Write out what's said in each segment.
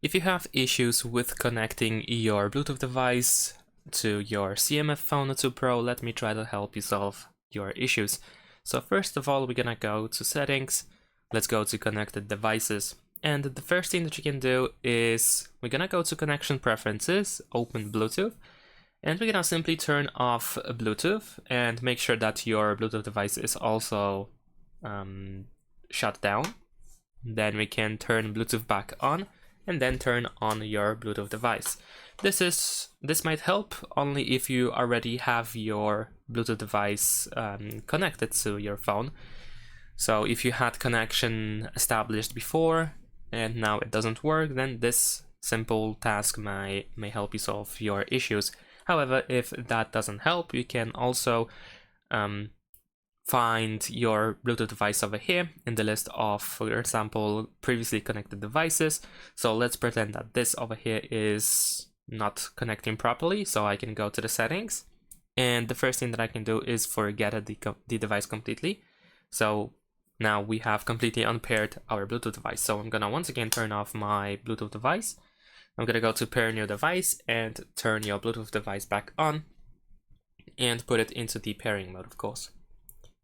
If you have issues with connecting your Bluetooth device to your CMF Phone 2 Pro, let me try to help you solve your issues. So first of all, we're gonna go to settings, let's go to connected devices. And the first thing that you can do is we're gonna go to connection preferences, open Bluetooth, and we're gonna simply turn off Bluetooth and make sure that your Bluetooth device is also shut down. Then we can turn Bluetooth back on and then turn on your Bluetooth device. This might help only if you already have your Bluetooth device connected to your phone. So if you had connection established before and now it doesn't work, then this simple task may help you solve your issues. However, if that doesn't help, you can also find your Bluetooth device over here in the list of, for example, previously connected devices. So let's pretend that this over here is not connecting properly. So I can go to the settings, and the first thing that I can do is forget the device completely. So now we have completely unpaired our Bluetooth device. So I'm gonna once again turn off my Bluetooth device. I'm gonna go to pair new device and turn your Bluetooth device back on and put it into the pairing mode, of course,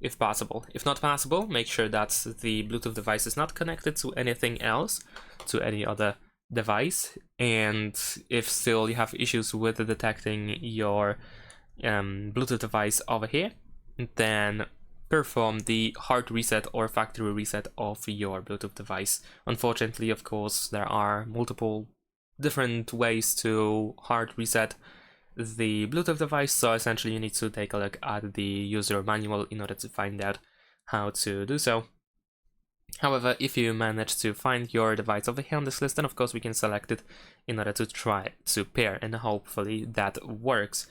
if possible. If not possible, make sure that the Bluetooth device is not connected to anything else, to any other device. And if still you have issues with detecting your Bluetooth device over here, then perform the hard reset or factory reset of your Bluetooth device. Unfortunately, of course, there are multiple different ways to hard reset the Bluetooth device, so essentially you need to take a look at the user manual in order to find out how to do so. However, if you manage to find your device over here on this list, then of course we can select it in order to try to pair, and hopefully that works.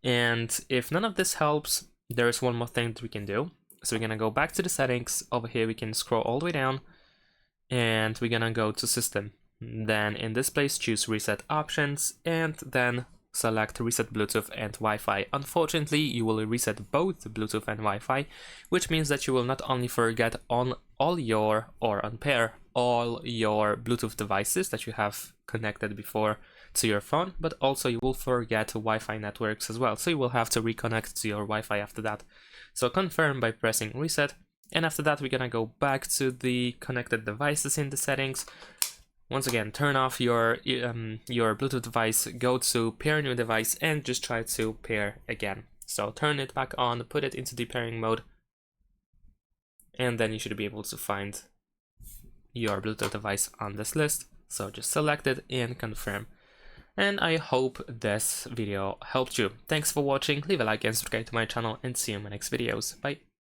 And if none of this helps, there is one more thing that we can do. So we're gonna go back to the settings. Over here we can scroll all the way down, and we're gonna go to system. Then in this place choose reset options, and then select reset Bluetooth and Wi-Fi. Unfortunately, you will reset both Bluetooth and Wi-Fi, which means that you will not only forget on all your, or unpair all your Bluetooth devices that you have connected before to your phone, but also you will forget Wi-Fi networks as well. So you will have to reconnect to your Wi-Fi after that. So confirm by pressing reset, and after that we're gonna go back to the connected devices in the settings. Once again, turn off your Bluetooth device, go to pair new device, and just try to pair again. So turn it back on, put it into the pairing mode, and then you should be able to find your Bluetooth device on this list. So just select it and confirm. And I hope this video helped you. Thanks for watching, leave a like and subscribe to my channel, and see you in my next videos. Bye!